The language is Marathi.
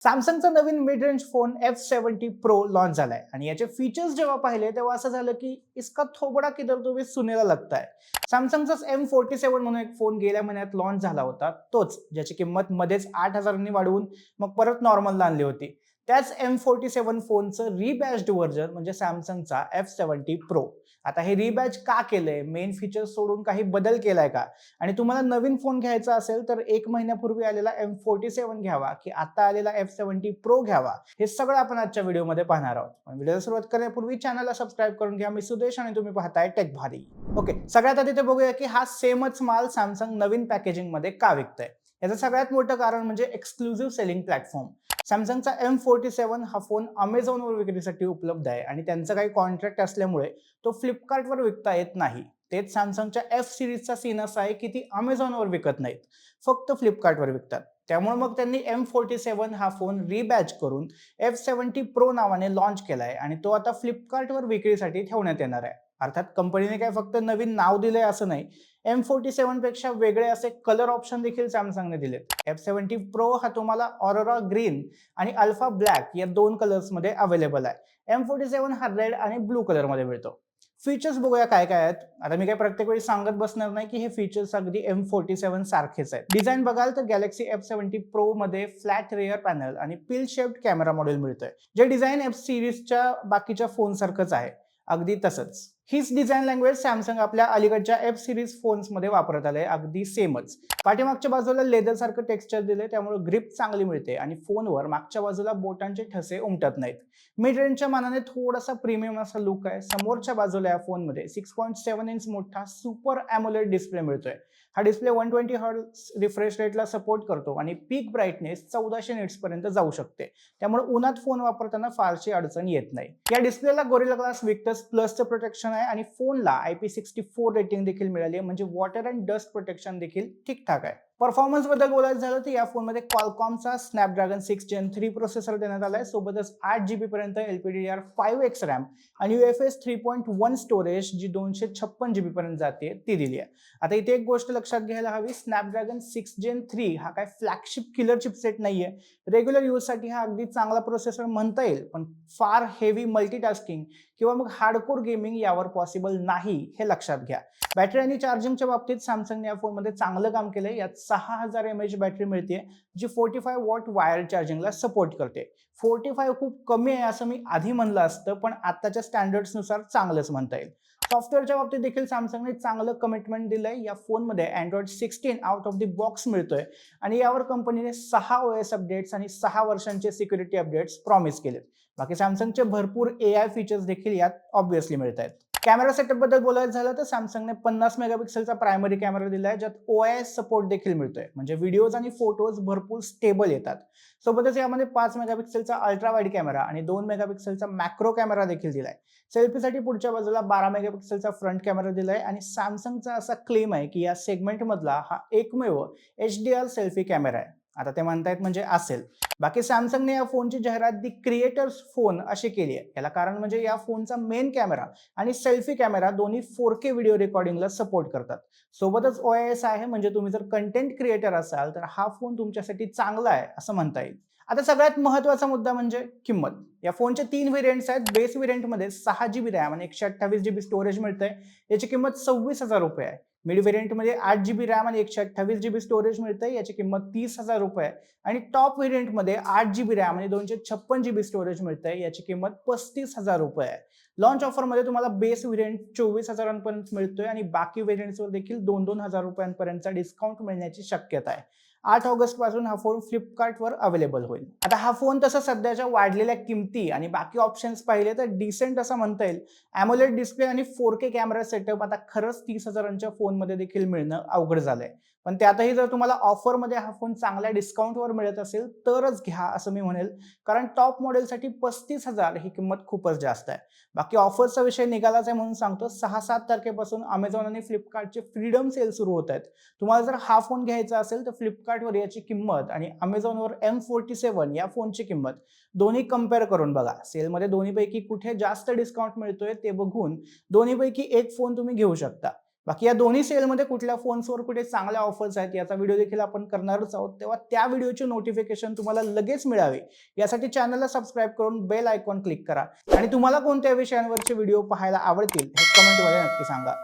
सॅमसंगचा नवीन mid range phone F70 Pro launch झालाय आणि याचे फीचर्स जेव्हा पाहिले तेव्हा असं झालं की इसका थोबडा किधर तो भी सुनेला लगता है. सॅमसंगचाच M47 म्हणून एक फोन गेल्या महिन्यात लॉन्च झाला होता, तोच ज्याची किंमत मध्येच 8,000नी वाढवून मग परत नॉर्मलला आणली होती. त्याच M47 फोनचं रिबॅज्ड व्हर्जन म्हणजे सॅमसंगचा F70 Pro. आता हे रिबॅज का केलंय, मेन फीचर्स सोडून काही बदल केलाय का, आणि तुम्हाला नवीन फोन घ्यायचा असेल तर 1 महिन्यापूर्वी आलेला M47 घ्यावा की आता आलेला F70 Pro घ्यावा, हे सगळं आपण आजच्या व्हिडिओमध्ये पाहणार आहोत. पण व्हिडिओला सुरुवात करण्यापूर्वी चॅनलला सबस्क्राईब करून घ्या. मी सुदेश आणि तुम्ही पाहताय टेक भारी. ओके, सगळ्यात आधी ते बघूया की हा सेमच माल सॅमसंग नवीन पॅकेजिंग मध्ये का विकतंय. याचं सगळ्यात मोठं कारण म्हणजे एक्सक्लुझिव्ह सेलिंग प्लॅटफॉर्म. सॅमसंगचा M47 हा फोन अमेझॉनवर विक्रीसाठी उपलब्ध आहे आणि त्यांचं काही कॉन्ट्रॅक्ट असल्यामुळे तो फ्लिपकार्टवर विकता येत नाही. तेच सॅमसंगच्या F सिरीजचा सीन असा आहे की ती अमेझॉनवर विकत नाहीत, फक्त फ्लिपकार्टवर विकतात. त्यामुळे मग त्यांनी M47 हा फोन रिबॅच करून F70 Pro नावाने लॉन्च केलाय आणि तो आता फ्लिपकार्टवर विक्रीसाठी ठेवण्यात येणार आहे. अर्थात कंपनीने काय फक्त नवीन नाव दिलंय असं नाही, M47 पेक्षा वेगळे असे कलर ऑप्शन देखील सॅमसंगने दिलेत. F70 Pro हा तुम्हाला ऑरोरा ग्रीन आणि अल्फा ब्लॅक या 2 कलर्स मध्ये अवेलेबल आहे. M47 हा रेड आणि ब्लू कलर मध्ये मिळतो. फीचर्स बघूया काय काय आहेत. आता मी काय प्रत्येक वेळी सांगत बसणार नाही की हे फीचर्स अगदी M47 सारखेच आहेत. डिझाईन बघाल तर गॅलेक्सी F70 Pro मध्ये फ्लॅट रेअर पॅनल आणि पिल शेप्ड कॅमेरा मॉड्यूल मिळतोय, जे डिझाईन F सिरीजच्या बाकीच्या फोन सारखंच आहे, अगदी तसंच. हीच डिझाईन लँग्वेज सॅमसंग आपल्या अलीकडच्या F सिरीज फोन्स मध्ये वापरत आले, अगदी सेमच. पाठीमागच्या बाजूला लेदर सारखं टेक्स्चर दिले, त्यामुळे ग्रिप चांगली मिळते आणि फोनवर मागच्या बाजूला बोटांचे ठसे उमटत नाहीत. मिड रेंजच्या मानाने थोडासा प्रीमियम असा लुक आहे. समोरच्या बाजूला या फोनमध्ये 6.7 इंच मोठा सुपर एमोलेड डिस्प्ले मिळतोय. हा डिस्प्ले 120 हर्ट्झ रिफ्रेश रेटला सपोर्ट करतो आणि पीक ब्राईटनेस 1400 निट्स पर्यंत जाऊ शकते. त्यामुळे उन्हात फोन वापरताना फारशी अडचण येत नाही. या डिस्प्लेला गोरिल्ला ग्लास विक्टस प्लसचं प्रोटेक्शन आहे आणि फोनला IP64 रेटिंग देखील मिळाली आहे, म्हणजे वॉटर अँड डस्ट प्रोटेक्शन देखील ठीकठाक आहे. परफॉर्मन्स बद्दल बोलायचं झालं तर या फोनमध्ये क्वालकॉमचा स्नॅपड्रॅगन 6 Gen 3 प्रोसेसर देण्यात आलाय. सोबतच 8GB पर्यंत LPDDR5X रॅम आणि UFS 3.1 स्टोरेज जी 256GB पर्यंत जाते ती दिली आहे. आता इथे एक गोष्ट लक्षात घ्यायला हवी, स्नॅपड्रॅगन 6 Gen 3 हा काय फ्लॅगशिप किलर चिपसेट नाहीये. रेग्युलर यूजसाठी हा अगदी चांगला प्रोसेसर म्हणता येईल, पण फार हेवी मल्टीटास्किंग किंवा मग हार्डकोर गेमिंग यावर पॉसिबल नाही, हे लक्षात घ्या. बॅटरी आणि चार्जिंगच्या बाबतीत सॅमसंगने या फोनमध्ये चांगलं काम केलंय. यात 6000 mAh बॅटरी मिळते, जी 45 वॉट वायर्ड चार्जिंगला सपोर्ट करते. 45 खूप कमी आहे असं मी आधी म्हणलं असतं, पण आताच्या स्टँडर्ड्सनुसार चांगलंच म्हणता येईल. सॉफ्टवेअरच्या बाबतीत देखील सॅमसंगने चांगलं कमिटमेंट दिलंय. या फोनमध्ये Android 16 out of the box मिळतोय आणि यावर कंपनीने 6 OS अपडेट्स आणि 6 वर्षांचे सिक्युरिटी अपडेट्स प्रॉमिस केलेत. बाकी सॅमसंगचे भरपूर AI फीचर्स देखील यात ऑब्व्हियसली मिळत आहेत. कॅमेरा सेटअप बद्दल बोलायचं झालं तर सॅमसंगने 50 मेगापिक्सेलचा प्रायमरी कॅमेरा दिलाय, ज्यात OIS सपोर्ट देखील मिळतोय, म्हणजे व्हिडिओज आणि फोटोज भरपूर स्टेबल येतात. सोबतच यामध्ये 5 मेगापिक्सेलचा अल्ट्रा वाईड कॅमेरा आणि 2 मेगापिक्सेलचा मॅक्रो कॅमेरा देखील दिलाय. सेल्फीसाठी पुढच्या बाजूला 12 मेगापिक्सेलचा फ्रंट कॅमेरा दिलाय आणि सॅमसंगचा असा क्लेम आहे की या सेगमेंट मधला हा एकमेव HDR सेल्फी कॅमेरा आहे. आता ते म्हणतायत म्हणजे असेल. बाकी सॅमसंगने या फोनची जाहिरात दी क्रिएटर्स फोन अशी केली आहे. याला कारण म्हणजे या फोनचा मेन कॅमेरा आणि सेल्फी कॅमेरा दोन्ही 4K व्हिडिओ रेकॉर्डिंगला सपोर्ट करतात. सोबतच OIS आहे, म्हणजे तुम्ही जर कंटेंट क्रिएटर असाल तर हा फोन तुमच्यासाठी चांगला आहे असं म्हणता येईल. आता सगळ्यात महत्त्वाचा मुद्दा म्हणजे किंमत. या फोनचे 3 व्हेरियंट्स आहेत. बेस व्हेरियंटमध्ये 6GB रॅम आणि 128GB स्टोरेज मिळतंय. याची किंमत 26,000 रुपये आहे. मिड व्हेरियंटमध्ये 8GB रॅम आणि 128GB स्टोरेज मिळतंय. याची किंमत 30,000 रुपये आहे. आणि टॉप व्हेरियंटमध्ये 8GB रॅम आणि 256GB स्टोरेज मिळतंय. याची किंमत 35,000 रुपये आहे. लॉन्च ऑफरमध्ये तुम्हाला बेस व्हेरियंट 24,000 पर्यंत मिळतोय आणि बाकी व्हेरियंट्सवर देखील 2,000 रुपयांपर्यंतचा डिस्काउंट मिळण्याची शक्यता आहे. 8 ऑगस्ट पासून हा फोन फ्लिपकार्टवर अवेलेबल होईल. आता हा फोन तसं सध्याच्या वाढलेल्या किमती आणि बाकी ऑप्शन्स पाहिले तर डिसेंट असं म्हणता येईल. एमोलेड डिस्प्ले आणि 4K कॅमेरा सेटअप आता खरंच 30,000च्या फोनमध्ये देखील मिळणं अवघड झालंय. पण त्यातही जर तुम्हाला ऑफरमध्ये हा फोन चांगल्या डिस्काउंटवर मिळत असेल तरच घ्या असं मी म्हणेल, कारण टॉप मॉडेलसाठी 35,000 ही किंमत खूपच जास्त आहे. बाकी ऑफर्सचा विषय निघालाच आहे म्हणून सांगतो, 6-7 तारखेपासून अमेझॉन आणि फ्लिपकार्टचे फ्रीडम सेल सुरू होत आहेत. तुम्हाला जर हा फोन घ्यायचा असेल तर फ्लिपकार्टवर याची किंमत आणि अमेझॉनवर M47 या फोनची किंमत दोन्ही कम्पेअर करून बघा. सेलमध्ये दोन्हीपैकी कुठे जास्त डिस्काउंट मिळतोय ते बघून दोन्हीपैकी एक फोन तुम्ही घेऊ शकता. बाकी या दोन्ही सेलमध्ये कुठल्या फोन्सवर कुठे चांगल्या ऑफर्स आहेत याचा व्हिडिओ देखील आपण करणारच आहोत, तेव्हा त्या व्हिडिओचे नोटिफिकेशन तुम्हाला लगेच मिळावे यासाठी चॅनलला सबस्क्राईब करून बेल आयकॉन क्लिक करा आणि तुम्हाला कोणत्या विषयांवरचे व्हिडिओ पाहायला आवडतील हे कमेंटमध्ये नक्की सांगा.